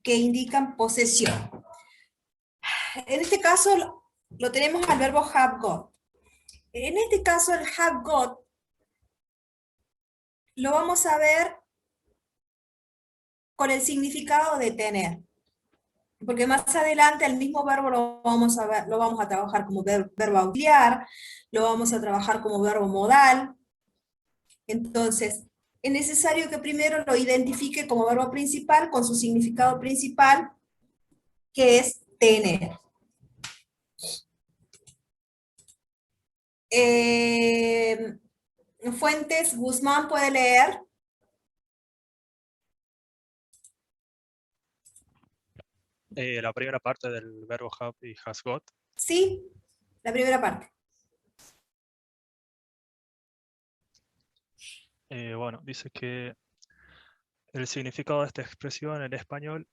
que indican posesión. En este caso lo tenemos al verbo have got. En este caso el have got lo vamos a ver con el significado de tener. Porque más adelante el mismo verbo lo vamos a ver, lo vamos a trabajar como verbo auxiliar, lo vamos a trabajar como verbo modal. Entonces, es necesario que primero lo identifique como verbo principal con su significado principal, que es tener. Fuentes, Guzmán puede leer. La primera parte del verbo have y has got. Sí, la primera parte. Bueno, dice que el significado de esta expresión en español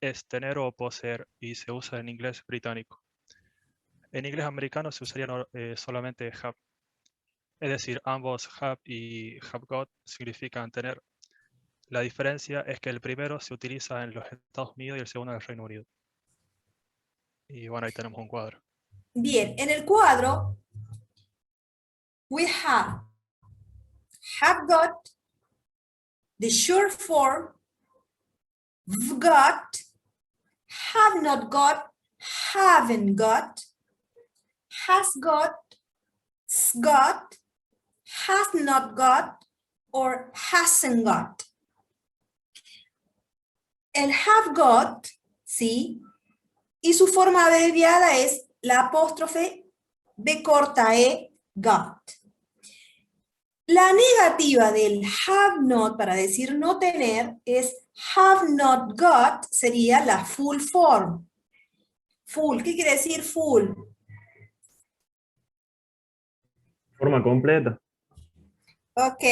es tener o poseer y se usa en inglés británico. En inglés americano se usaría solamente have. Es decir, ambos have y have got significan tener. La diferencia es que el primero se utiliza en los Estados Unidos y el segundo en el Reino Unido. Y bueno, ahí tenemos un cuadro. Bien, en el cuadro, we have got, the short form, got, have not got, haven't got, has got, has not got, or hasn't got. El have got, ¿sí? Y su forma abreviada es la apóstrofe B corta E, got. La negativa del have not, para decir no tener, es have not got, sería la full form. Full, ¿qué quiere decir full? Forma completa. Ok.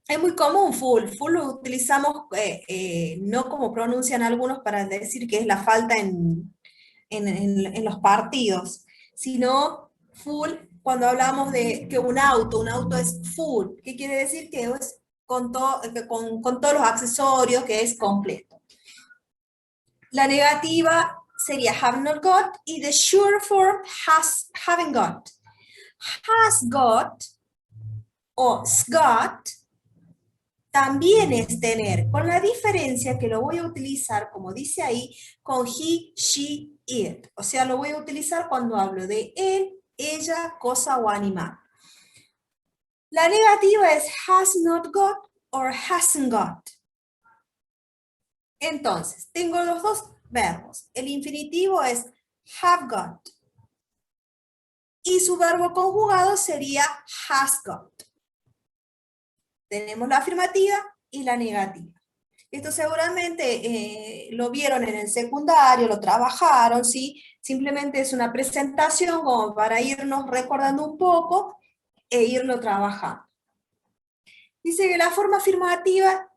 Es muy común full. Full lo utilizamos no como pronuncian algunos para decir que es la falta en los partidos, sino full cuando hablamos de que un auto es full. ¿Qué quiere decir? Que es con todos los accesorios, que es completo. La negativa sería have not got y the sure form haven't got. Has got o got también es tener, con la diferencia que lo voy a utilizar, como dice ahí, con he, she, it. O sea, lo voy a utilizar cuando hablo de él, ella, cosa o animal. La negativa es has not got or hasn't got. Entonces, tengo los dos verbos. El infinitivo es have got. Y su verbo conjugado sería has got. Tenemos la afirmativa y la negativa. Esto seguramente lo vieron en el secundario, lo trabajaron, ¿sí? Simplemente es una presentación como para irnos recordando un poco e irlo trabajando. Dice que la forma afirmativa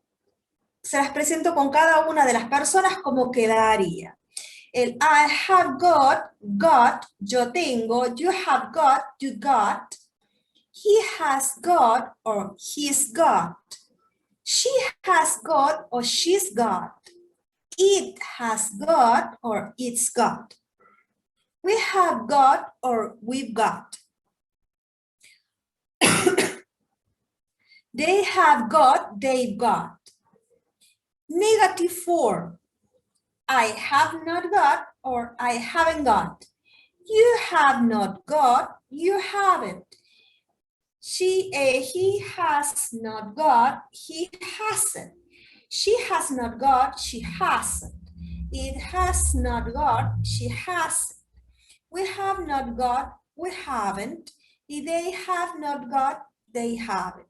se las presento con cada una de las personas como quedaría. El I have got, yo tengo, you have got, you got, he has got or he's got. She has got or she's got. It has got or it's got. We have got or we've got. They have got, they've got. Negative form. I have not got or I haven't got. You have not got, you haven't. He has not got, he hasn't. She has not got, she hasn't. It has not got, she hasn't. We have not got, we haven't. Y they have not got, they haven't.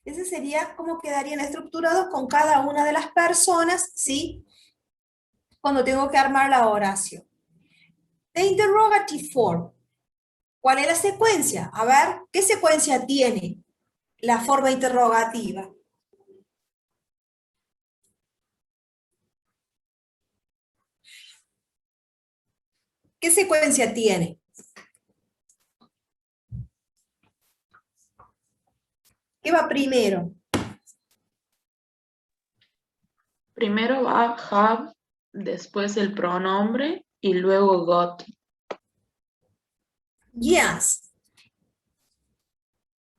Ese sería cómo quedarían estructurados con cada una de las personas, ¿sí? Cuando tengo que armar la oración. The interrogative form. ¿Cuál es la secuencia? A ver, ¿qué secuencia tiene la forma interrogativa? ¿Qué secuencia tiene? ¿Qué va primero? Primero va have, después el pronombre y luego got. Yes.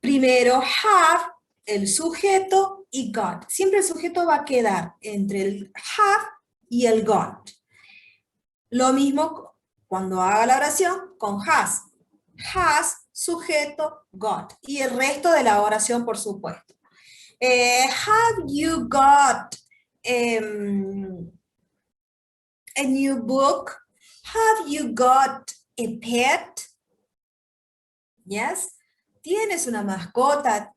Primero have, el sujeto y got. Siempre el sujeto va a quedar entre el have y el got. Lo mismo cuando haga la oración con has. Has, sujeto, got. Y el resto de la oración, por supuesto. Have you got a new book? Have you got a pet? Yes. ¿Tienes una mascota?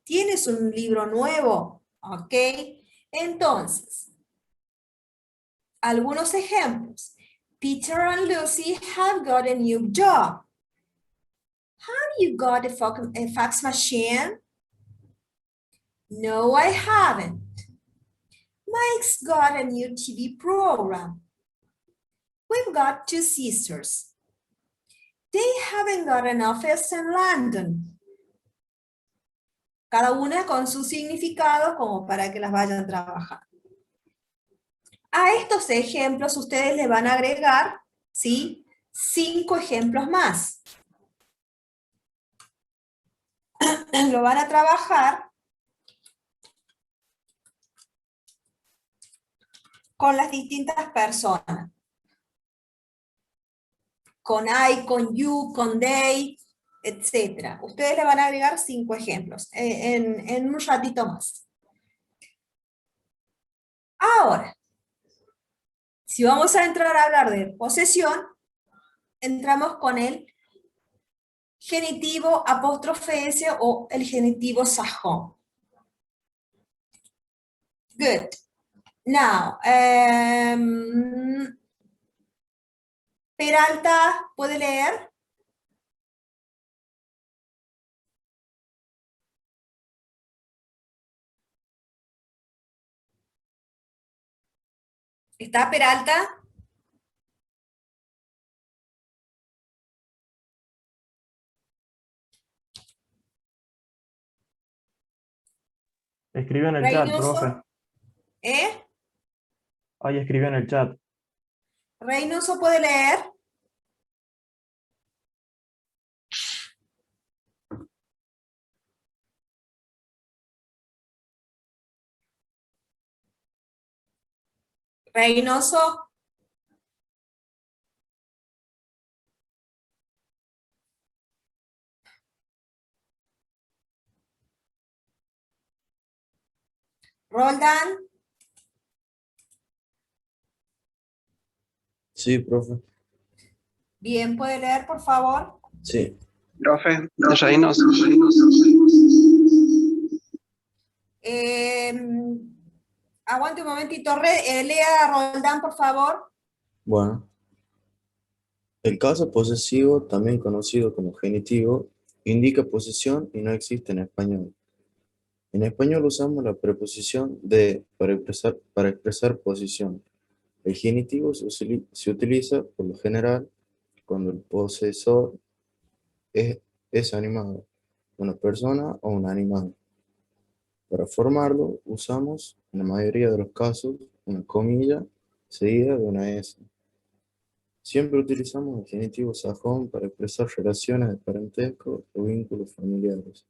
¿Tienes un libro nuevo? Ok. Entonces, algunos ejemplos. Peter and Lucy have got a new job. Have you got a fax machine? No, I haven't. Mike's got a new TV program. We've got 2 sisters. They haven't got an office in London. Cada una con su significado como para que las vayan a trabajar. A estos ejemplos ustedes le van a agregar, ¿sí? 5 ejemplos más. Lo van a trabajar con las distintas personas. Con I, con you, con they, etc. Ustedes le van a agregar 5 ejemplos en un ratito más. Ahora, si vamos a entrar a hablar de posesión, entramos con el genitivo apóstrofe S o el genitivo sajón. Good. Now, Peralta, ¿puede leer? ¿Está Peralta? Escribió en el chat, Reynoso. profe. ¿Eh? Ahí escribió en el chat. ¿Reynoso puede leer? Reynoso. Roldán. Sí, profe. Bien, ¿puede leer, por favor? Sí. Profe, Reynoso. Aguante un momentito. Lea a Roldán, por favor. Bueno. El caso posesivo, también conocido como genitivo, indica posesión y no existe en español. En español usamos la preposición de para expresar posición. El genitivo se utiliza por lo general cuando el posesor es animado, una persona o un animal. Para formarlo usamos, en la mayoría de los casos, una comilla seguida de una S. Siempre utilizamos el genitivo sajón para expresar relaciones de parentesco o vínculos familiares.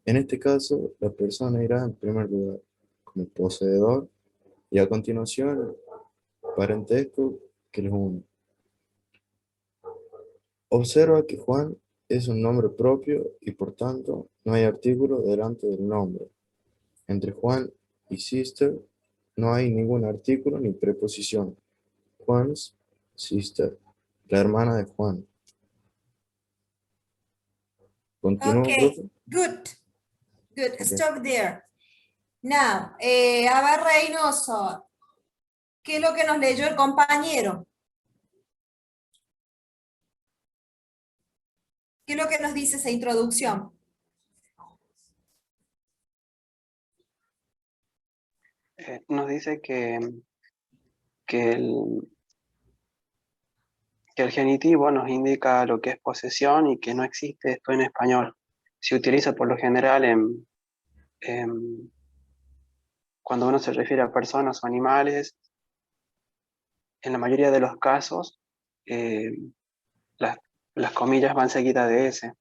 En este caso, la persona irá en primer lugar como poseedor y a continuación el parentesco que los une. Observa que Juan es un nombre propio y por tanto no hay artículo delante del nombre. Entre Juan y sister no hay ningún artículo ni preposición. Juan's sister, la hermana de Juan. ¿Continúo, Ok, profe? good. Good, Ok. stop there. Now, a ver, Reynoso, ¿qué es lo que nos leyó el compañero? ¿Qué es lo que nos dice esa introducción? Nos dice que el, que el genitivo nos indica lo que es posesión y que no existe esto en español. Se utiliza por lo general cuando uno se refiere a personas o animales, en la mayoría de los casos, eh, las, las comillas van seguidas de S.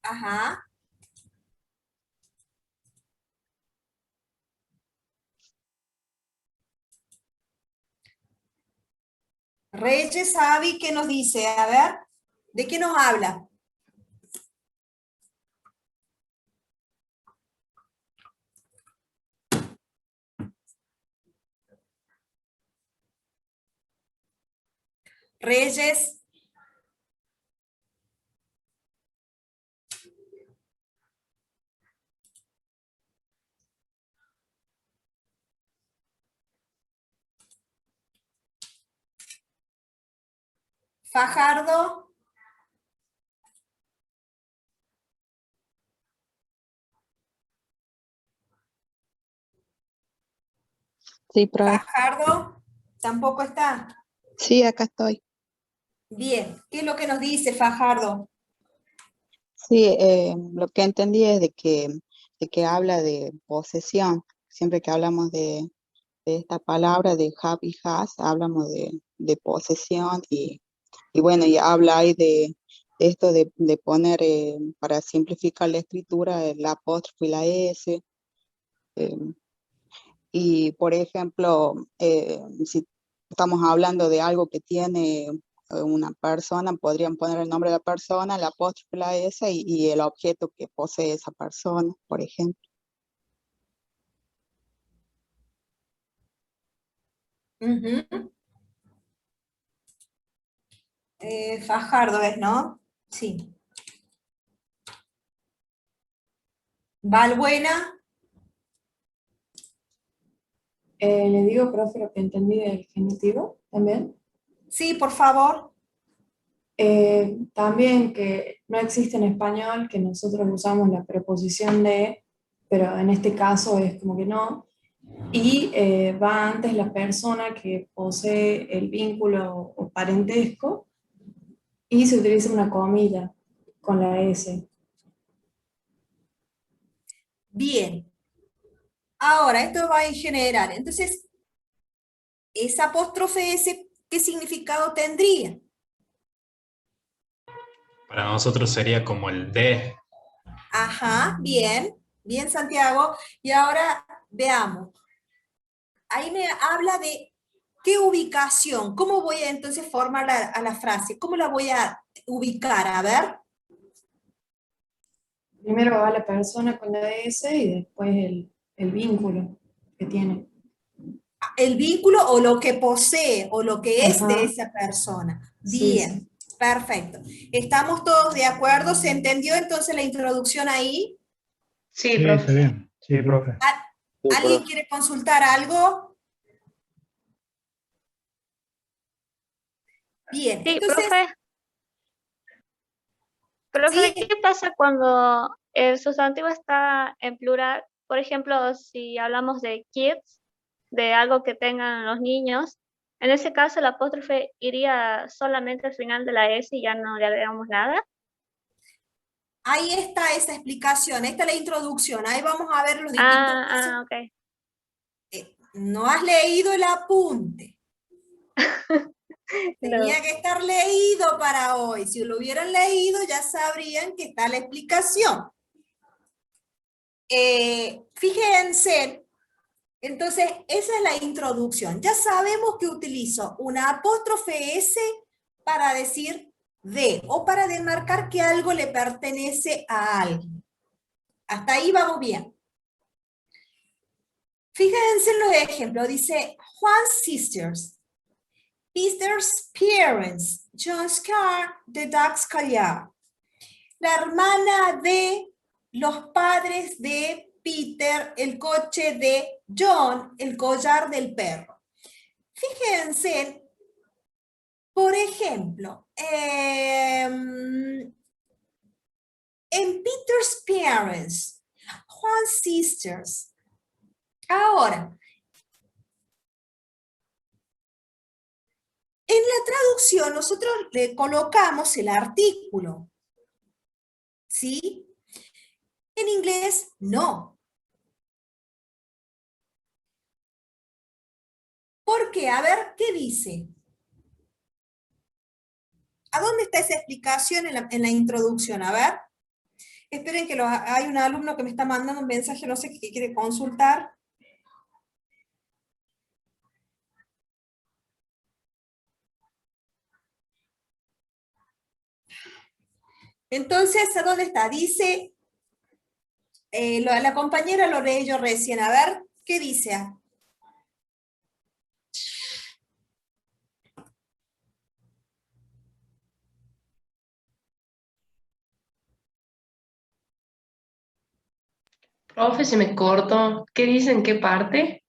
Ajá. Reyes Avi, ¿qué nos dice? A ver, ¿de qué nos habla? Reyes. Fajardo. Sí, profe. Fajardo, tampoco está. Sí, acá estoy. Bien, ¿qué es lo que nos dice Fajardo? Sí, lo que entendí es de que habla de posesión. Siempre que hablamos de esta palabra de have y has, hablamos de posesión y bueno, y habla ahí de esto de poner, para simplificar la escritura, el apóstrofo y la S. eh, y por ejemplo, si estamos hablando de algo que tiene una persona, podrían poner el nombre de la persona, el apóstrofe, la S y el objeto que posee esa persona, por ejemplo. Ujú. Fajardo es, ¿no? Sí. Valbuena. Le digo, profe, lo que entendí del genitivo también. Sí, por favor. También que no existe en español, que nosotros usamos la preposición de, pero en este caso es como que no. Y va antes la persona que posee el vínculo o parentesco y se utiliza una comilla con la S. Bien. Ahora, esto va en general. Entonces, esa apóstrofe S, ¿qué significado tendría? Para nosotros sería como el de. Ajá, bien. Bien, Santiago. Y ahora veamos. Ahí me habla de qué ubicación. ¿Cómo voy a entonces formar a la frase? ¿Cómo la voy a ubicar? A ver. Primero va la persona con la S y después el vínculo que tiene. El vínculo o lo que posee o lo que es de Ajá. esa persona. Sí, Bien, sí. perfecto. ¿Estamos todos de acuerdo? ¿Se entendió entonces la introducción ahí? Sí, Sí, está profe. bien. Sí, profe. Sí, ¿Alguien profe. quiere consultar algo? Bien, Sí, entonces, profe, sí, ¿qué pasa cuando el sustantivo está en plural? Por ejemplo, si hablamos de kids, de algo que tengan los niños, en ese caso el apóstrofe iría solamente al final de la S y ya no le agregamos nada. ahí está esa explicación, esta es la introducción, ahí vamos a ver los distintos casos. Ok. No has leído el apunte. No. Tenía que estar leído para hoy. Si lo hubieran leído, ya sabrían que está la explicación. Fíjense, entonces, esa es la introducción. Ya sabemos que utilizo una apóstrofe S para decir de o para demarcar que algo le pertenece a alguien. Hasta ahí vamos bien. Fíjense en los ejemplos. Dice Juan's sisters, Peter's parents, John's car, the dog's collar. La hermana de los padres de Peter, el coche de John, el collar del perro. Fíjense, por ejemplo, en Peter's parents, Juan's sisters. Ahora, en la traducción nosotros le colocamos el artículo. ¿sí? En inglés, no. ¿Por qué? A ver, ¿qué dice? ¿A dónde está esa explicación en la introducción? A ver. Esperen que hay un alumno que me está mandando un mensaje, no sé qué quiere consultar. Entonces, ¿a dónde está? Dice, la compañera lo leyó recién. A ver, ¿qué dice? Profe, se me cortó. ¿Qué dicen? ¿Qué parte?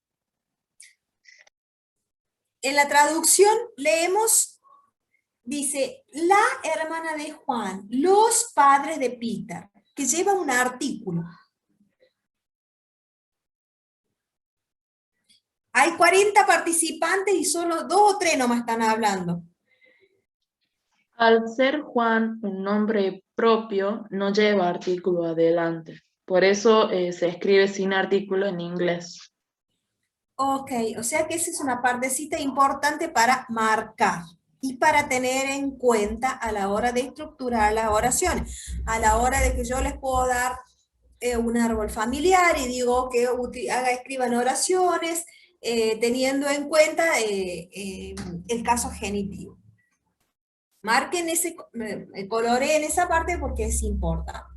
En la traducción leemos, dice, la hermana de Juan, los padres de Peter, que lleva un artículo. Hay 40 participantes y solo 2 o 3 nomás están hablando. Al ser Juan un nombre propio, no lleva artículo adelante. Por eso se escribe sin artículo en inglés. Ok, o sea que esa es una partecita importante para marcar y para tener en cuenta a la hora de estructurar las oraciones. A la hora de que yo les puedo dar un árbol familiar y digo que escriban oraciones teniendo en cuenta el caso genitivo. Marquen coloreen esa parte porque es importante.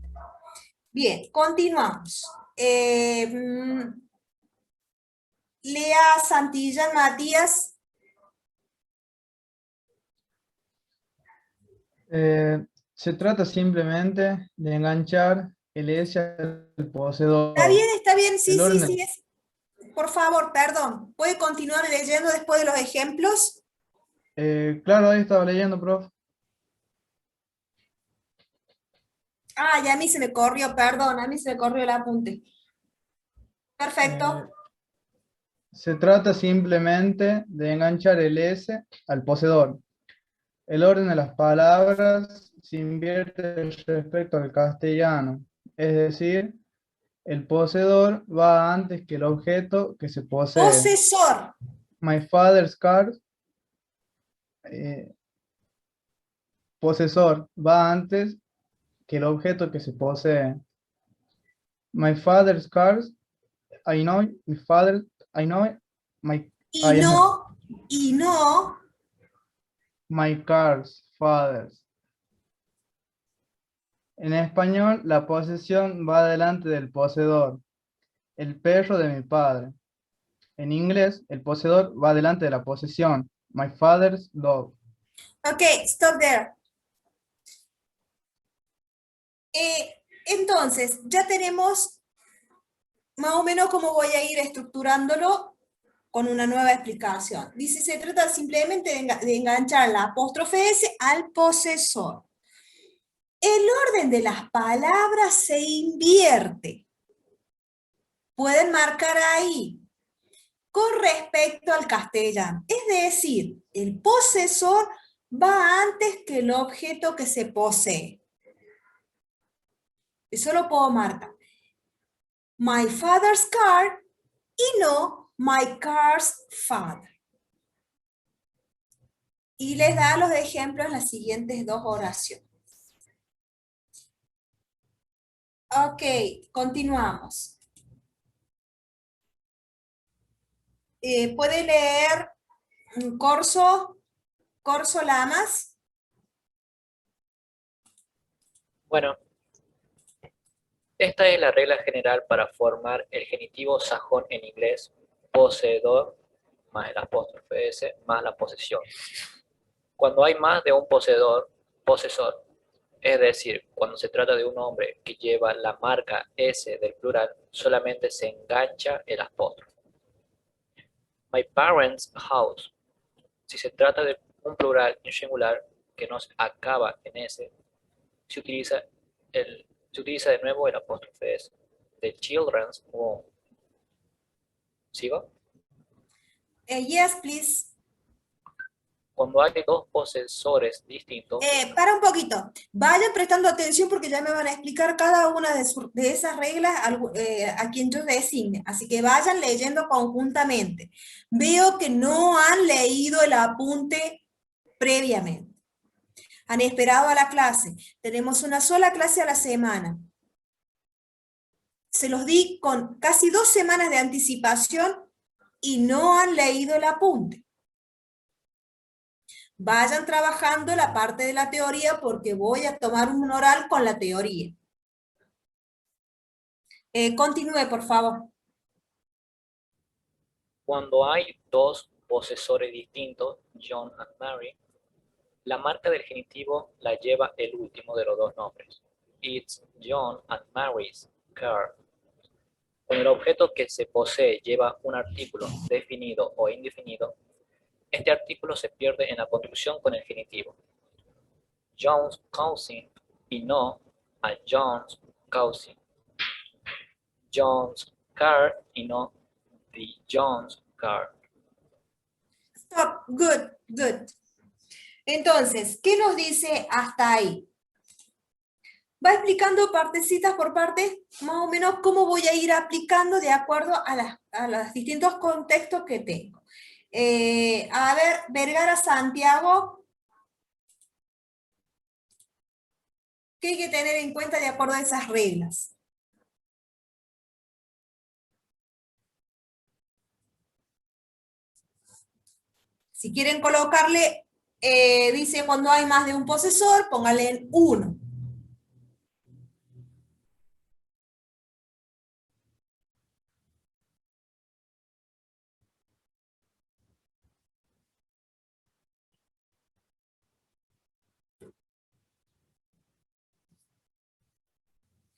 Bien, continuamos. Lea Santillán Matías. Se trata simplemente de enganchar el S al poseedor. Está bien, sí, El orden sí, sí. Por favor, perdón. ¿Puede continuar leyendo después de los ejemplos? Claro, ahí estaba leyendo, profe. Ah, ya a mí se me corrió, perdón, a mí se me corrió el apunte. Perfecto. Se trata simplemente de enganchar el S al poseedor. El orden de las palabras se invierte respecto al castellano, es decir, el poseedor va antes que el objeto que se posee. Posesor. My father's car, posesor, va antes que el objeto que se posee. My father's cars, I know, my father, I know, my, Y no. my cars, fathers. En español, la posesión va delante del poseedor. El perro de mi padre. En inglés, el poseedor va delante de la posesión. My father's dog. Ok, stop there. Entonces, ya tenemos más o menos cómo voy a ir estructurándolo con una nueva explicación. Dice, se trata simplemente de enganchar la apóstrofe S al posesor. El orden de las palabras se invierte. Pueden marcar ahí con respecto al castellano. Es decir, el posesor va antes que el objeto que se posee. Eso lo puedo marcar. My father's car y no my car's father. Y les da los ejemplos en las siguientes 2 oraciones. Ok, continuamos. ¿Puede leer Corso Lamas? Bueno, esta es la regla general para formar el genitivo sajón en inglés, poseedor más el apóstrofe S más la posesión. Cuando hay más de un posesor, es decir, cuando se trata de un hombre que lleva la marca S del plural, solamente se engancha el apóstrofe. My parents' house. Si se trata de un plural en singular que no acaba en S, se utiliza de nuevo el apóstrofe S. The children's room. ¿Sigo? Yes, please. Cuando hay dos posesores distintos, Para un poquito. Vayan prestando atención porque ya me van a explicar cada una de esas reglas a quien yo designe. Así que vayan leyendo conjuntamente. Veo que no han leído el apunte previamente. Han esperado a la clase. Tenemos una sola clase a la semana. Se los di con casi 2 semanas de anticipación y no han leído el apunte. Vayan trabajando la parte de la teoría porque voy a tomar un oral con la teoría. Continúe, por favor. cuando hay dos posesores distintos, John and Mary, la marca del genitivo la lleva el último de los dos nombres. It's John and Mary's car. Cuando el objeto que se posee lleva un artículo definido o indefinido, este artículo se pierde en la construcción con el genitivo. John's cousin y no a John's cousin. John's car y no the John's car. Stop. Good, good. Entonces, ¿qué nos dice hasta ahí? Va explicando partecitas por parte, más o menos cómo voy a ir aplicando de acuerdo a los distintos contextos que tengo. A ver, Vergara Santiago. ¿Qué hay que tener en cuenta de acuerdo a esas reglas? Si quieren colocarle, dice cuando hay más de un posesor, póngale en 1.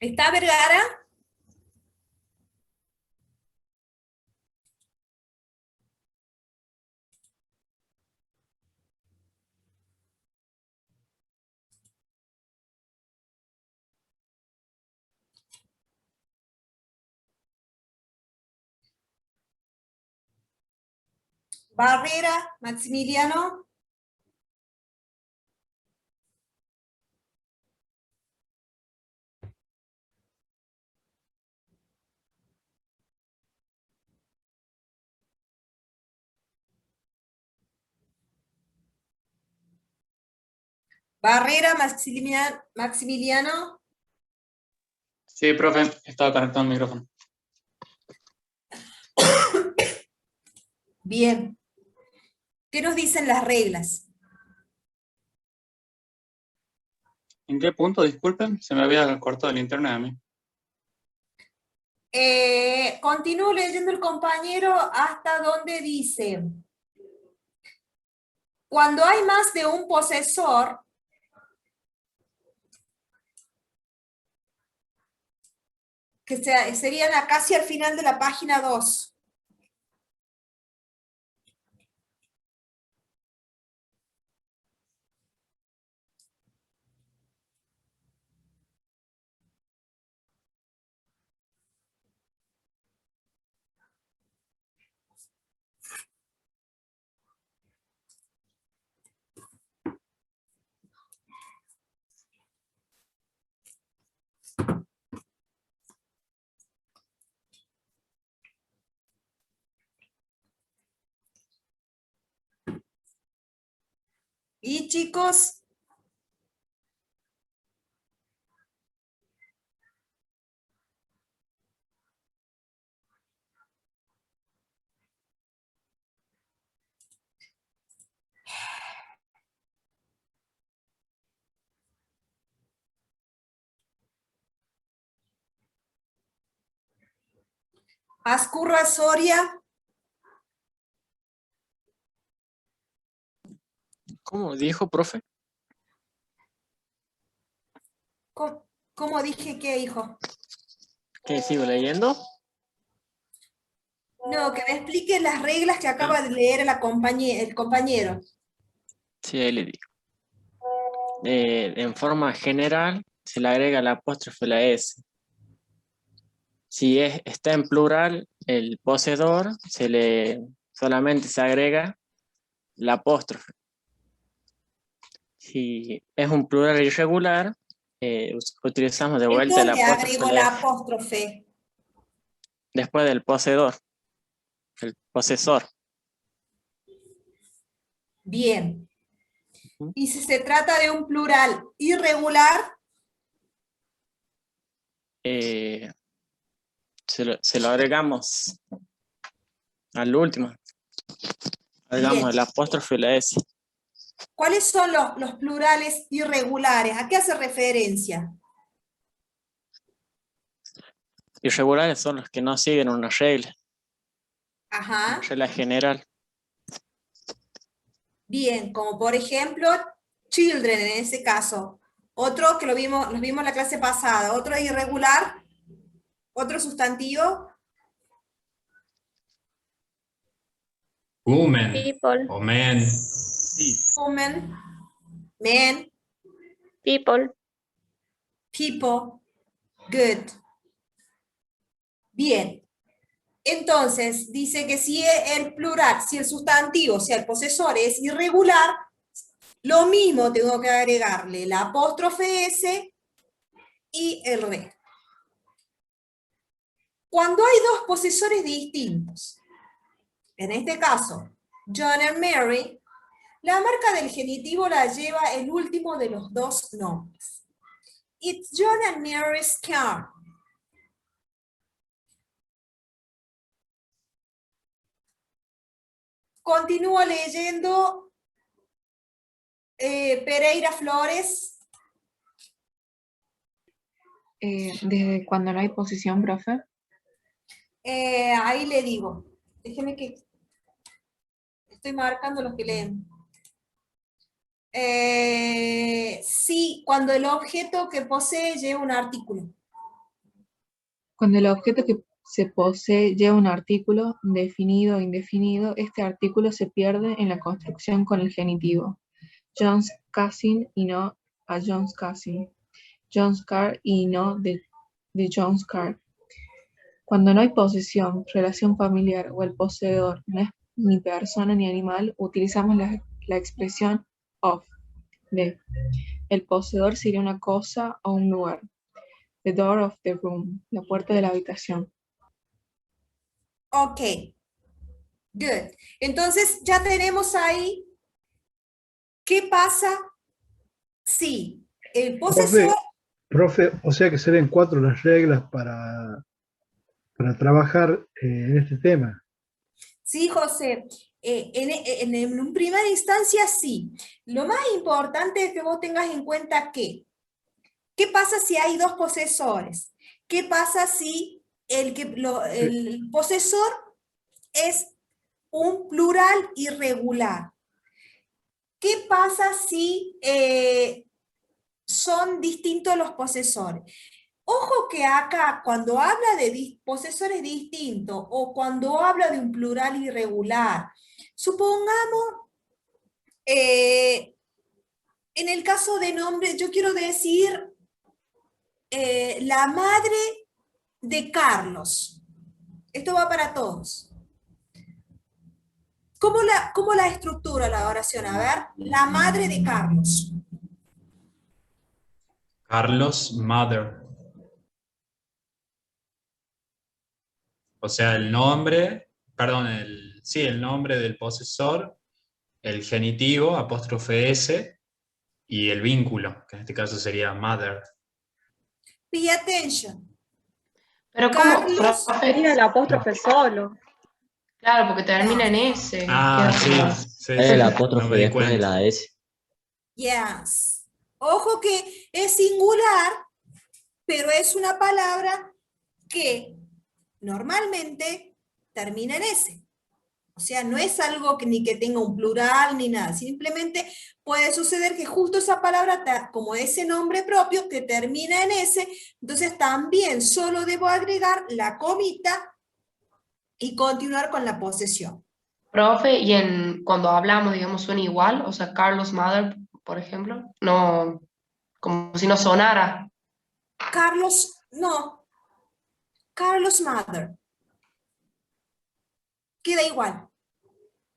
¿Está Vergara? Barrera, Maximiliano. Barrera, Maximiliano. Sí, profe, estaba conectado el micrófono. Bien. ¿Qué nos dicen las reglas? ¿En qué punto? Disculpen, se me había cortado el internet a mí. Continúo leyendo el compañero hasta donde dice, cuando hay más de un posesor, que serían casi al final de la página 2. Y chicos, Azcurra Soria. ¿Cómo dijo, profe? ¿Cómo dije qué, hijo? ¿Qué sigo leyendo? No, que me explique las reglas que acaba de leer el compañero. Sí, ahí le digo. En forma general, se le agrega la apóstrofe a la S. Si está en plural, el poseedor, solamente se agrega la apóstrofe. Si es un plural irregular, utilizamos de vuelta el ¿Dónde apóstrofe agrego la la F, apóstrofe? después del poseedor, el posesor. Bien. Y si se trata de un plural irregular, se lo agregamos al último. Agregamos bien. el apóstrofe y la S. ¿Cuáles son los plurales irregulares? ¿A qué hace referencia? Irregulares son los que no siguen una regla Ajá. general. Bien, como por ejemplo, children en ese caso. Otro que los vimos en la clase pasada. Otro irregular. Otro sustantivo. Woman People. o man. Woman. Men. People. People. Good. Bien. Entonces, dice que si el plural, si el sustantivo, o sea, el posesor es irregular, lo mismo tengo que agregarle la apóstrofe S y el resto. Cuando hay dos posesores distintos, en este caso, John and Mary, la marca del genitivo la lleva el último de los dos nombres. It's John and Mary's car. Continúo leyendo Pereira Flores. ¿Desde cuando no hay posición, profe? Ahí le digo. Déjeme que estoy marcando los que leen. Sí, cuando el objeto que posee lleva un artículo. Cuando el objeto que se posee lleva un artículo, definido o indefinido, este artículo se pierde en la construcción con el genitivo. John's cousin y no a John's cousin. John's car y no de John's car. Cuando no hay posesión, relación familiar o el poseedor no es ni persona ni animal, utilizamos la expresión of, de. El poseedor sería una cosa o un lugar. The door of the room, la puerta de la habitación. Ok. Good. Entonces ya tenemos ahí qué pasa si el posesor... Profe, o sea que serían 4 las reglas para trabajar en este tema. Sí, José. En primera instancia, sí. Lo más importante es que vos tengas en cuenta que, ¿qué pasa si hay dos posesores? ¿Qué pasa si el posesor es un plural irregular? ¿Qué pasa si son distintos los posesores? Ojo que acá, cuando habla de posesores distintos o cuando habla de un plural irregular, supongamos, en el caso de nombre, yo quiero decir la madre de Carlos. Esto va para todos. ¿Cómo la estructura la oración? A ver, la madre de Carlos. Carlos, mother. O sea, el nombre, perdón, el nombre del posesor, el genitivo, apóstrofe S, y el vínculo, que en este caso sería mother. Pay attention. Pero ¿cómo? Carlos, Sería el apóstrofe solo. Claro, porque termina en S. Ah, queda sí, raro. El no apóstrofe me di después de cuenta. la S. yes. Ojo que es singular, pero es una palabra que normalmente termina en S. O sea, no es algo que ni que tenga un plural ni nada. Simplemente puede suceder que justo esa palabra, como ese nombre propio que termina en S, entonces también solo debo agregar la comita y continuar con la posesión. Profe, y cuando hablamos, digamos, suena igual, o sea, Carlos Mother, por ejemplo, no, como si no sonara. Carlos, no. Carlos Mother. Queda igual.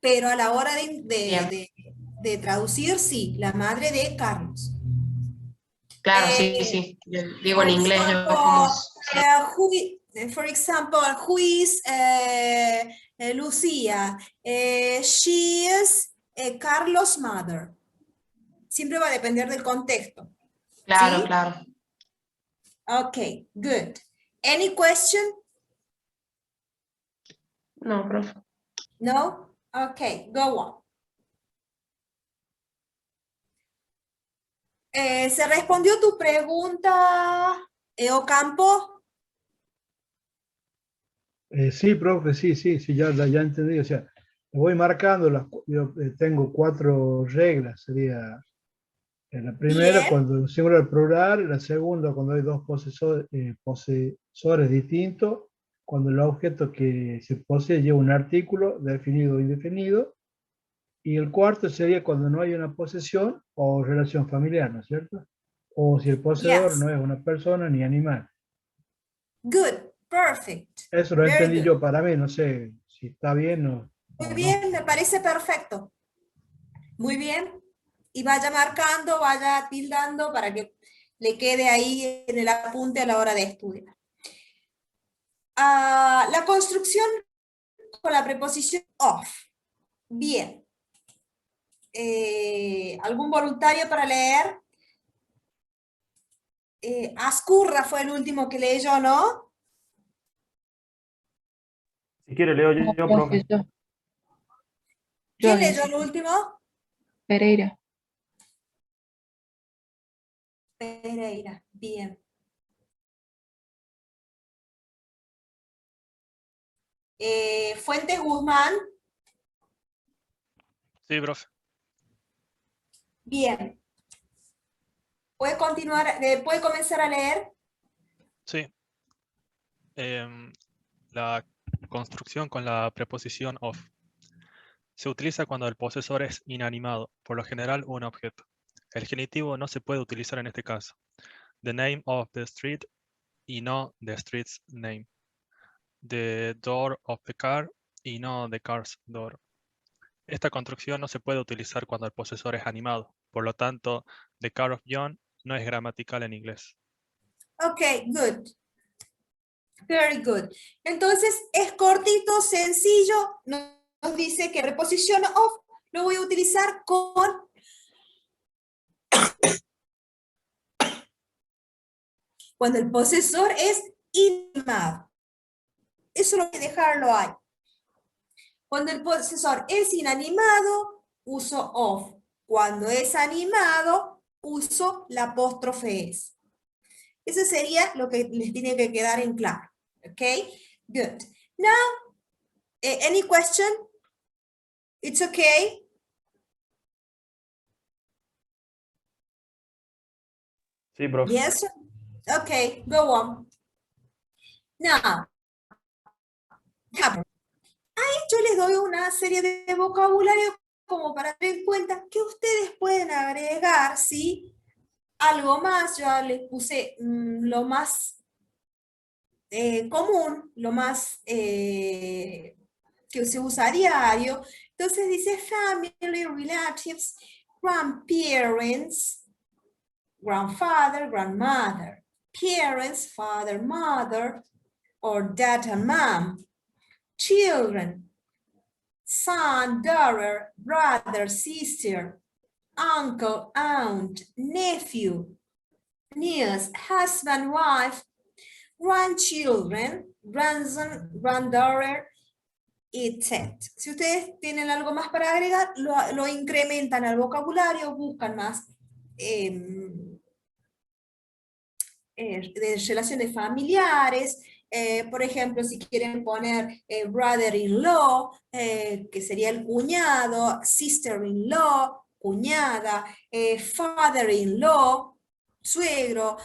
Pero a la hora de de traducir, sí, la madre de Carlos. Claro, sí, sí. Yo digo en For inglés, yo example, como... for example, who is Lucía? She is Carlos' mother. Siempre va a depender del contexto. Claro, ¿Sí? claro. Okay, good. Any question? No, profe. No? Okay, go on. ¿Se respondió tu pregunta, Ocampo? Sí, profe, sí, ya entendí. O sea, voy marcando, yo tengo 4 reglas, sería la primera Bien. cuando el singular plural, la segunda cuando hay dos posesores distintos, cuando el objeto que se posee lleva un artículo definido o indefinido, y el cuarto sería cuando no hay una posesión o relación familiar, ¿no es cierto? O si el poseedor Yes. no es una persona ni animal. Good. Perfect. Eso lo Very entendí good. yo para mí, no sé si está bien Muy o no. bien, me parece perfecto. Muy bien. Y vaya marcando, vaya tildando para que le quede ahí en el apunte a la hora de estudiar. La construcción con la preposición of. Bien. ¿Algún voluntario para leer? Ascurra fue el último que leyó, ¿no? Si quiere leo yo, No, profe. profe, yo. ¿Quién Yo leyó el insisto. último? Pereira. Pereira. Bien. Fuentes Guzmán. Sí, profe. Bien. ¿Puede continuar, puede comenzar a leer? Sí. La construcción con la preposición of. Se utiliza cuando el posesor es inanimado, por lo general un objeto. El genitivo no se puede utilizar en este caso. The name of the street y no the street's name. The door of the car y no the car's door. Esta construcción no se puede utilizar cuando el posesor es animado. Por lo tanto, the car of John no es gramatical en inglés. Ok, good. Very good. Entonces, es cortito, sencillo. Nos dice que preposición of lo voy a utilizar con cuando el posesor es inanimado. Eso lo voy a dejarlo ahí. Cuando el posesor es inanimado, uso of. Cuando es animado, uso la apóstrofe es. Eso sería lo que les tiene que quedar en claro. ¿Ok? Good. Now, any question? It's okay? Sí, profe. Yes? Okay, go on. Now, ahí yo les doy una serie de vocabulario como para tener en cuenta que ustedes pueden agregar, ¿sí? Algo más, yo les puse lo más común, lo más que se usa a diario. Entonces dice family, relatives, grandparents, grandfather, grandmother, parents, father, mother, or dad and mom, children, son, daughter, brother, sister, uncle, aunt, nephew, niece, husband, wife, grandchildren, grandson, granddaughter, etc. Si ustedes tienen algo más para agregar, lo incrementan al vocabulario, buscan más de relaciones familiares. Por ejemplo, si quieren poner brother-in-law, que sería el cuñado, sister-in-law, cuñada, father-in-law, suegro,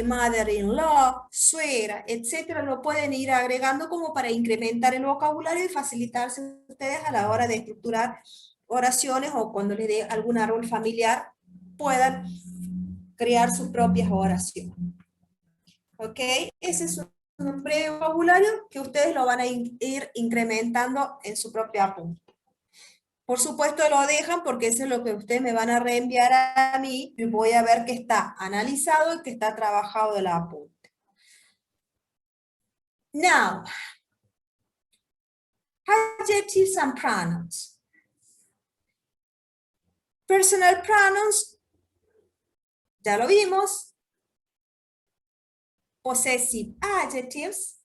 mother-in-law, suegra, etcétera, lo pueden ir agregando como para incrementar el vocabulario y facilitarse a ustedes a la hora de estructurar oraciones o cuando les dé algún árbol familiar, puedan crear sus propias oraciones. ¿Ok? Ese es un breve vocabulario que ustedes lo van a ir incrementando en su propio apunte. Por supuesto lo dejan porque eso es lo que ustedes me van a reenviar a mí y voy a ver que está analizado y que está trabajado el apunte. Now, adjectives and pronouns. Personal pronouns, ya lo vimos. Possessive adjectives.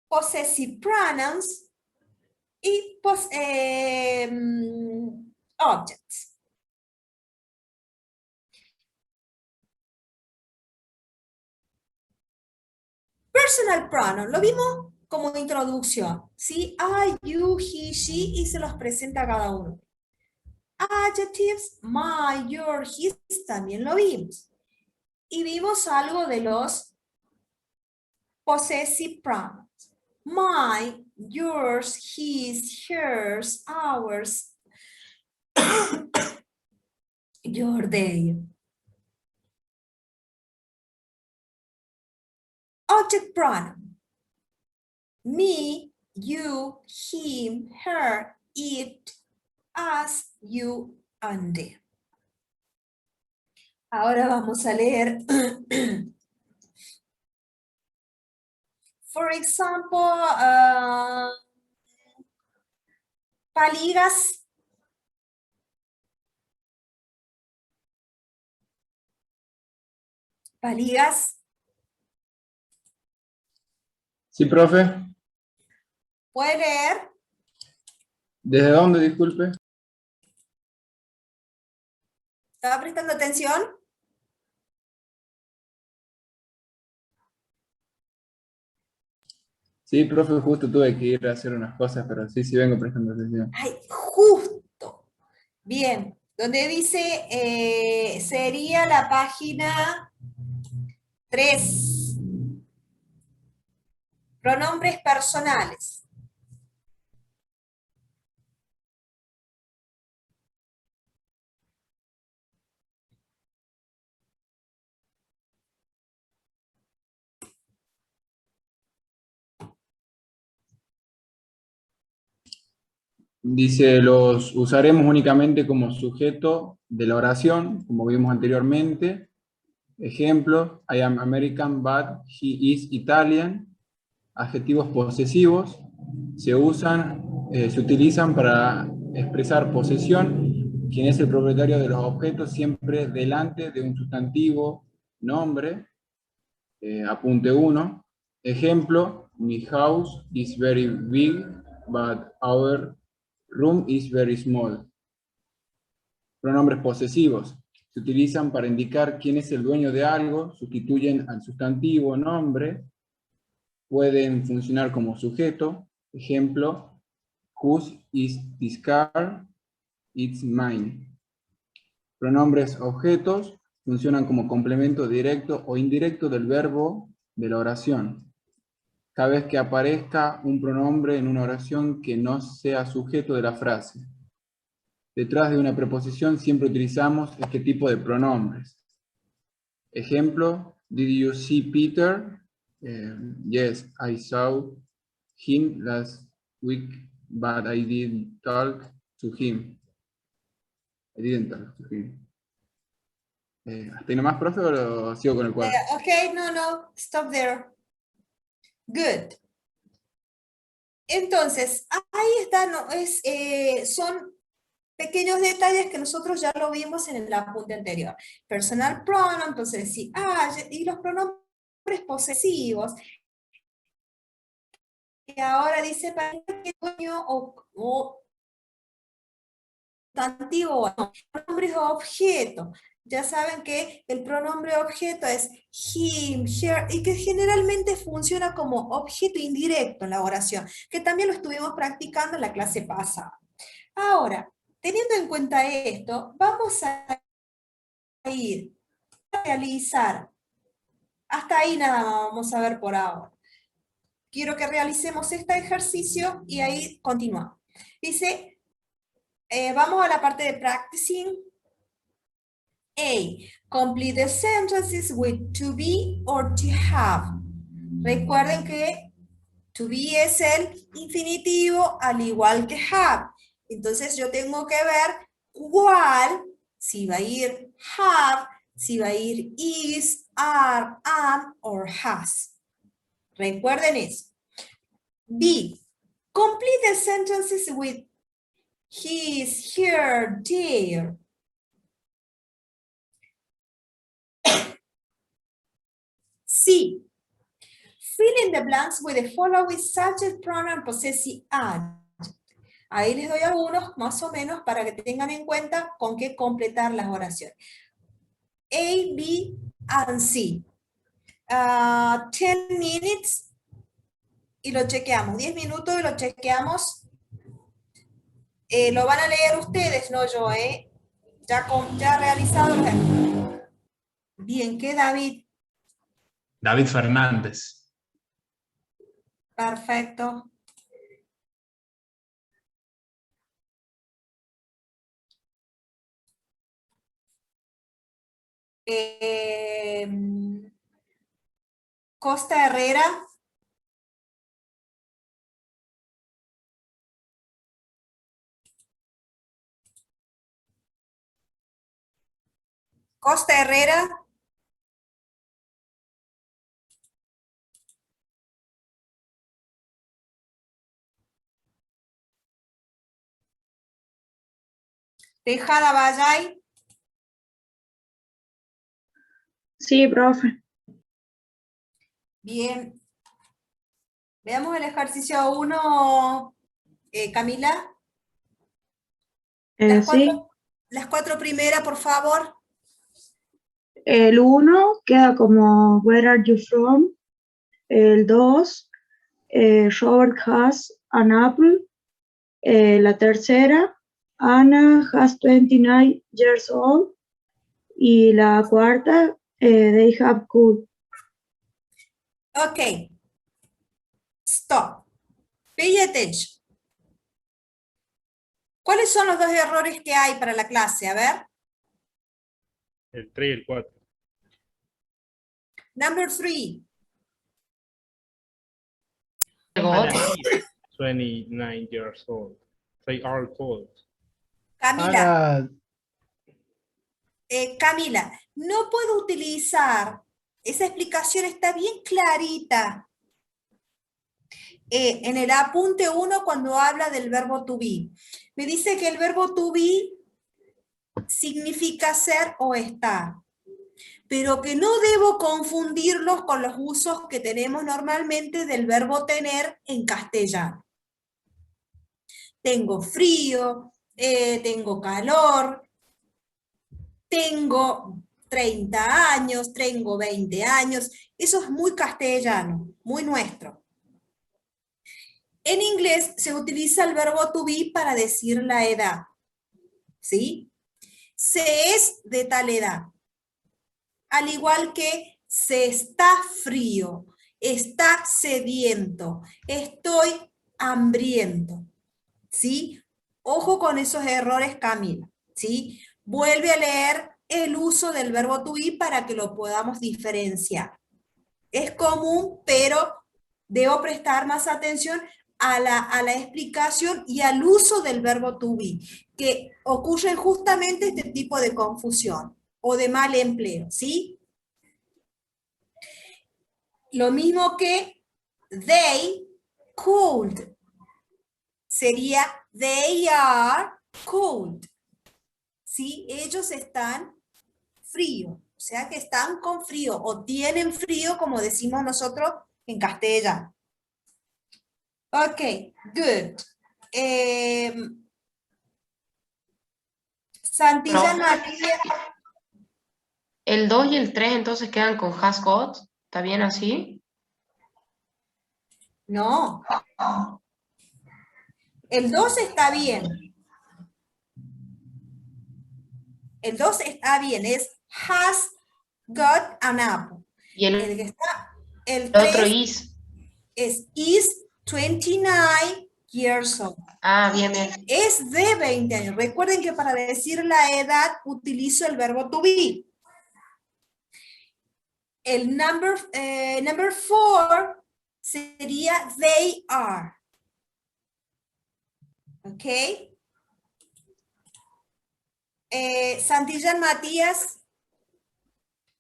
Possessive pronouns. Y objects. Personal pronoun, lo vimos como introducción, ¿sí? I, you, he, she, y se los presenta a cada uno. Adjectives, my, your, his, también lo vimos. Y vimos algo de los possessive pronouns. My, yours, his, hers, ours, your, their. Object pronoun. Me, you, him, her, it, us, you, and them. Ahora vamos a leer. For example, paligas. Paligas. Sí, profe. ¿Puede leer? ¿Desde dónde, disculpe? ¿Estaba prestando atención? Sí, profe, justo tuve que ir a hacer unas cosas, pero sí vengo prestando atención. Ay, justo. Bien, donde dice, sería la página 3. Pronombres personales. Dice, los usaremos únicamente como sujeto de la oración, como vimos anteriormente. Ejemplo, I am American, but he is Italian. Adjetivos posesivos se utilizan para expresar posesión, quien es el propietario de los objetos siempre delante de un sustantivo, nombre. Apunte 1. Ejemplo, my house is very big, but our room is very small. Pronombres posesivos se utilizan para indicar quién es el dueño de algo, sustituyen al sustantivo, nombre, pueden funcionar como sujeto. Ejemplo, whose is this car? It's mine. Pronombres objetos funcionan como complemento directo o indirecto del verbo de la oración. Cada vez que aparezca un pronombre en una oración que no sea sujeto de la frase. Detrás de una preposición siempre utilizamos este tipo de pronombres. Ejemplo, did you see Peter? Yes, I saw him last week, but I didn't talk to him. I didn't talk to him. ¿Hasta ahí nomás, profe, o sigo con el cuadro? Okay, no, stop there. Good. Entonces, ahí está, son pequeños detalles que nosotros ya lo vimos en el apunte anterior. Personal pronoun, entonces sí, y los pronombres posesivos. Y ahora dice para qué dueño o sustantivo, pronombres objeto. Ya saben que el pronombre objeto es him, her, y que generalmente funciona como objeto indirecto en la oración, que también lo estuvimos practicando en la clase pasada. Ahora, teniendo en cuenta esto, vamos a ir a realizar, hasta ahí nada más vamos a ver por ahora. Quiero que realicemos este ejercicio y ahí continuamos. Dice, vamos a la parte de practicing. A. Complete the sentences with to be or to have. Recuerden que To be es el infinitivo al igual que have. Entonces yo tengo que ver cuál, si va a ir have, si va a ir is, are, am, or has. Recuerden eso. B. Complete the sentences with his, her, their. C. Fill in the blanks with the following subject, pronoun, possessive adjective. Ahí les doy algunos más o menos para que tengan en cuenta con qué completar las oraciones. A, B, and C. 10 minutes y lo chequeamos. 10 minutos y lo chequeamos. Lo van a leer ustedes, no yo, ya realizado. Bien, ¿qué David? David Fernández. Perfecto. Costa Herrera. Costa Herrera. Tejada Vallay. Sí, profe. Bien. Veamos el ejercicio 1, Camila. Sí. Las cuatro primeras, por favor. El 1 queda como Where are you from? El 2, Robert has an apple. La tercera, Anna has 29 years old. Y la cuarta, they have cool. Ok. Stop. Pay attention. ¿Cuáles son los dos errores que hay para la clase? A ver. El 3 y el 4. Number 3. Anna is 29 years old. They are cold. Camila. Camila, no puedo utilizar, esa explicación está bien clarita en el apunte 1 cuando habla del verbo to be. Me dice que el verbo to be significa ser o estar, pero que no debo confundirlos con los usos que tenemos normalmente del verbo tener en castellano. Tengo frío, tengo calor, tengo 30 años, tengo 20 años, eso es muy castellano, muy nuestro. En inglés se utiliza el verbo to be para decir la edad, ¿sí? Se es de tal edad, al igual que se está frío, está sediento, estoy hambriento, ¿sí? Ojo con esos errores, Camila, ¿sí? Vuelve a leer el uso del verbo to be para que lo podamos diferenciar. Es común, pero debo prestar más atención a la explicación y al uso del verbo to be, que ocurre justamente este tipo de confusión o de mal empleo, ¿sí? Lo mismo que they could. Sería they are cold. ¿Sí? Ellos están frío, o sea que están con frío o tienen frío, como decimos nosotros en castellano. Ok, good. Santillán María. El 2 y el 3 entonces quedan con has got, ¿está bien así? No. El 2 está bien. El 2 está bien, es has got an apple. Y el que está, el otro 3 is 29 years old. Ah, bien, bien. Es de 20 años. Recuerden que para decir la edad utilizo el verbo to be. El number 4 se sería they are. ¿Ok? Santillán Matías.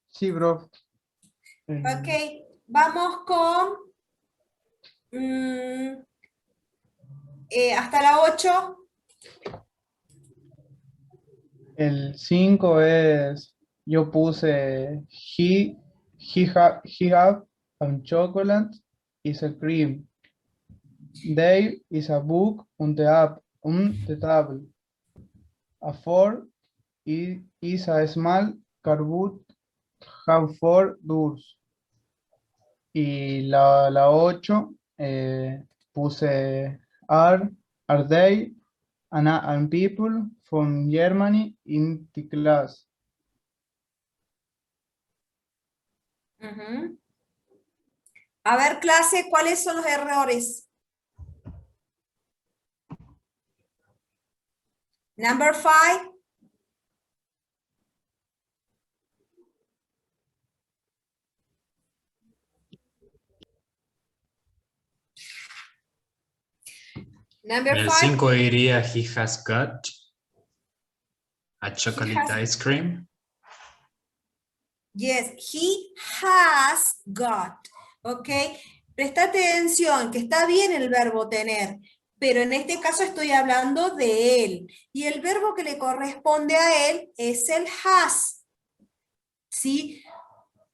Sí, bro. Ok, vamos con hasta la 8. El 5 es, yo puse, he have a chocolate is a cream. They is a book on the table. A four is a small cardboard have four doors. Y la 8 puse are they and people from Germany in the class. Ujú. A ver, clase, ¿cuáles son los errores? Number 5. Number En el 5. 5 diría he has got a chocolate ice cream. Yes, he has got. ¿Ok? Presta atención, que está bien el verbo tener, pero en este caso estoy hablando de él. Y el verbo que le corresponde a él es el has. ¿Sí?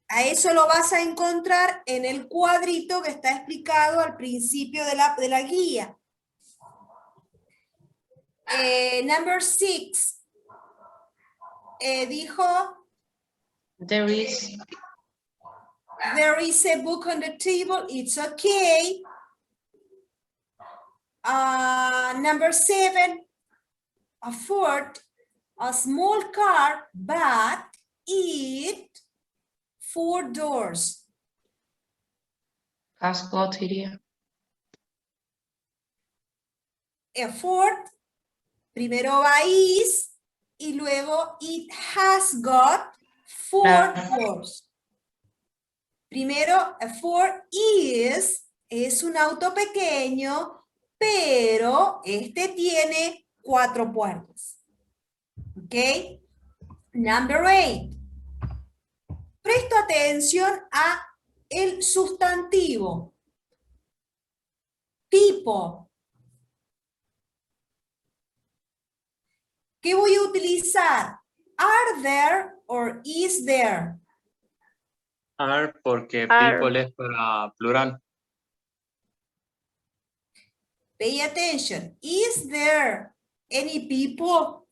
A eso lo vas a encontrar en el cuadrito que está explicado al principio de la guía. Number 6. Dijo... There is a book on the table. It's okay. Number 7. Afford a small car, but it 4 doors. has got iría. Afford, primero va is y luego it has got 4 doors. Primero, afford es un auto pequeño, pero este tiene 4 puertas. ¿Ok? Number 8. Presto atención a el sustantivo. People. ¿Qué voy a utilizar? Are there or is there? Are, porque Are. people es para plural. Pay attention. Is there any people?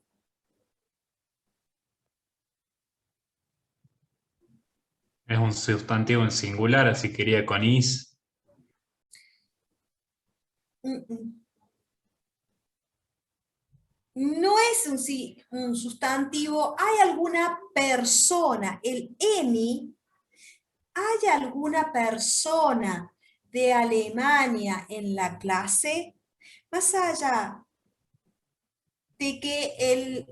Es un sustantivo en singular, así que iría con is. No es un sustantivo. ¿Hay alguna persona? El any. ¿Hay alguna persona de Alemania en la clase? Más allá de que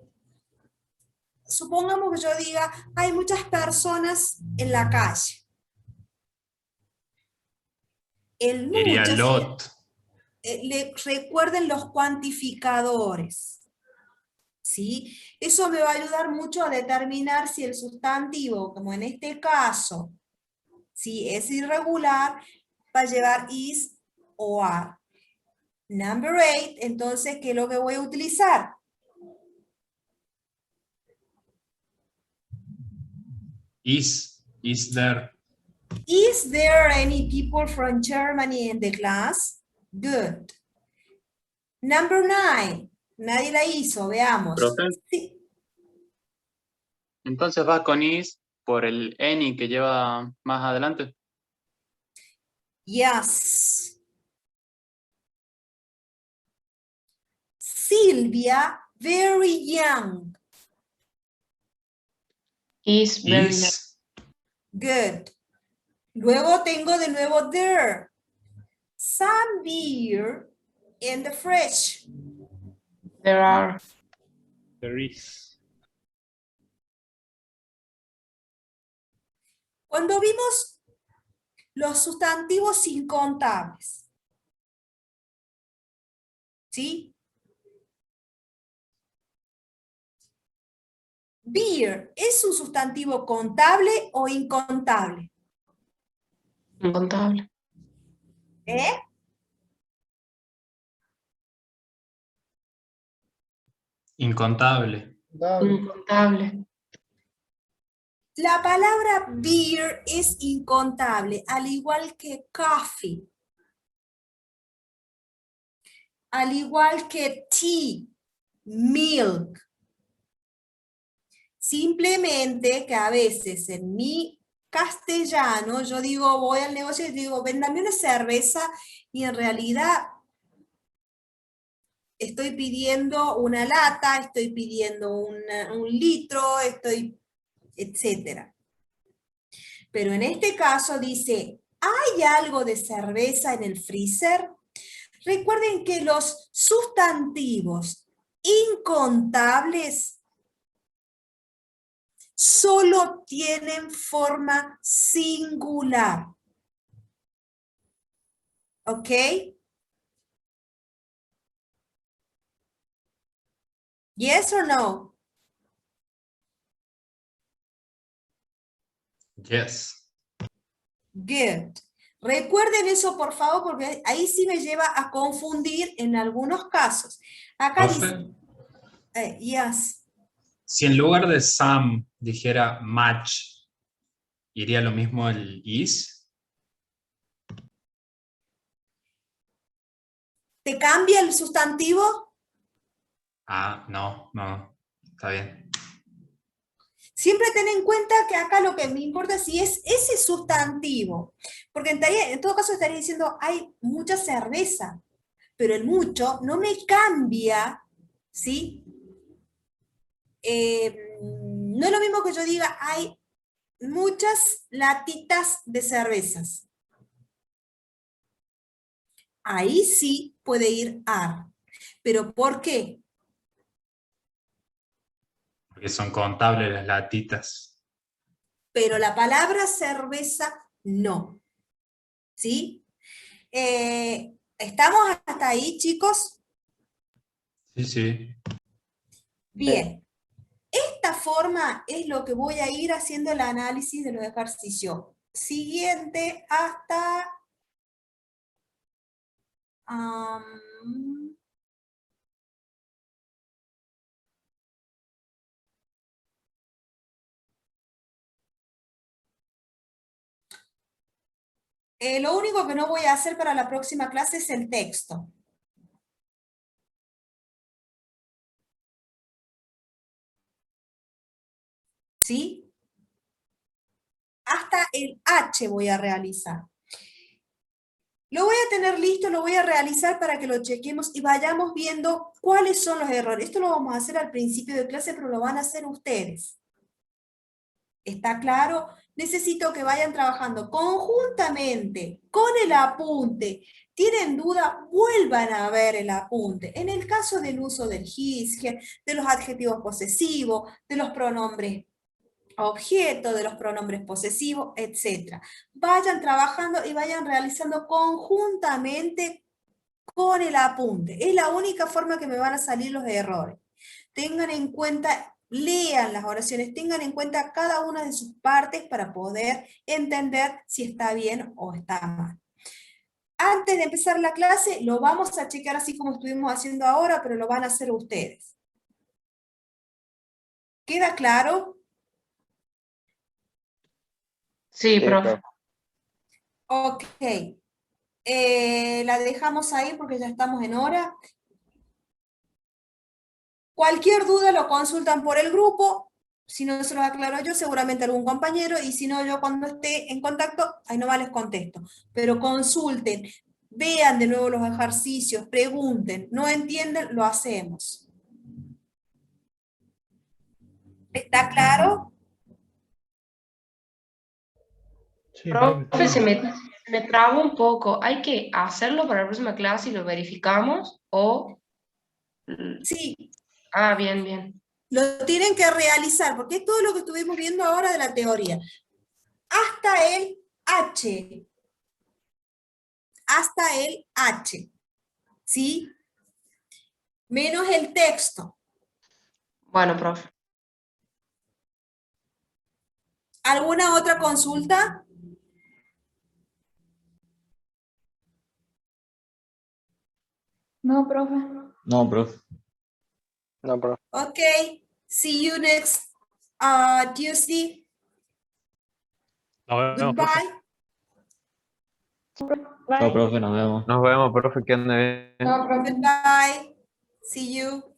supongamos que yo diga, hay muchas personas en la calle. El Iría muchas, lot. recuerden los cuantificadores. ¿Sí? Eso me va a ayudar mucho a determinar si el sustantivo, como en este caso, si es irregular, va a llevar is o are. Number 8, entonces, ¿qué es lo que voy a utilizar? Is there. Is there any people from Germany in the class? Good. Number 9. Nadie la hizo, veamos. Profe, Sí. entonces va con is por el any que lleva más adelante. Yes. Silvia, very young. Is very Is. Good. Luego tengo de nuevo there. Some beer in the fridge. There are. There is. Cuando vimos los sustantivos incontables. ¿Sí? Beer, ¿es un sustantivo contable o incontable? Incontable. ¿Eh? Incontable. Incontable. La palabra beer es incontable, al igual que coffee, al igual que tea, milk. Simplemente que a veces en mi castellano yo digo, voy al negocio y digo, véndame una cerveza, y en realidad estoy pidiendo una lata, estoy pidiendo un litro, etcétera. Pero en este caso dice, ¿hay algo de cerveza en el freezer? Recuerden que los sustantivos incontables solo tienen forma singular. ¿Ok? Yes or no? Yes. Good. Recuerden eso, por favor, porque ahí sí me lleva a confundir en algunos casos. Acá Profe, dice, yes. si en lugar de some dijera match, ¿iría lo mismo el is? ¿Te cambia el sustantivo? Ah, no, está bien. Siempre ten en cuenta que acá lo que me importa es si es ese sustantivo, porque en todo caso estaría diciendo hay mucha cerveza, pero el mucho no me cambia, ¿sí? No es lo mismo que yo diga hay muchas latitas de cervezas. Ahí sí puede ir are. ¿Pero por qué? Porque son contables las latitas. Pero la palabra cerveza no. ¿Sí? ¿Estamos hasta ahí, chicos? Sí, sí. Bien. Esta forma es lo que voy a ir haciendo el análisis de los ejercicios. Siguiente hasta... lo único que no voy a hacer para la próxima clase es el texto. ¿Sí? Hasta el H voy a realizar. Lo voy a tener listo, lo voy a realizar para que lo chequemos y vayamos viendo cuáles son los errores. Esto lo vamos a hacer al principio de clase, pero lo van a hacer ustedes. ¿Está claro? Necesito que vayan trabajando conjuntamente con el apunte. ¿Tienen duda? Vuelvan a ver el apunte. En el caso del uso del his, de los adjetivos posesivos, de los pronombres objeto, de los pronombres posesivos, etc. Vayan trabajando y vayan realizando conjuntamente con el apunte. Es la única forma que me van a salir los errores. Tengan en cuenta, lean las oraciones, tengan en cuenta cada una de sus partes para poder entender si está bien o está mal. Antes de empezar la clase, lo vamos a checar así como estuvimos haciendo ahora, pero lo van a hacer ustedes. ¿Queda claro? Sí, profe. Ok. La dejamos ahí porque ya estamos en hora. Cualquier duda lo consultan por el grupo. Si no se los aclaro yo, seguramente algún compañero. Y si no, yo cuando esté en contacto, ahí nomás les contesto. Pero consulten, vean de nuevo los ejercicios, pregunten. ¿No entienden? Lo hacemos. ¿Está claro? Sí, Profe, me trabo un poco. ¿Hay que hacerlo para la próxima clase y lo verificamos? ¿O...? Sí. Ah, bien, bien. Lo tienen que realizar, porque es todo lo que estuvimos viendo ahora de la teoría. Hasta el H. hasta el H, ¿sí? Menos el texto. Bueno, profe. ¿Alguna otra consulta? No, profe. No, profe. No, profe. Okay, see you next Tuesday. Nos vemos, profe. Goodbye. Chao, profe, nos vemos. Nos vemos, profe, que ande bien. Goodbye. See you.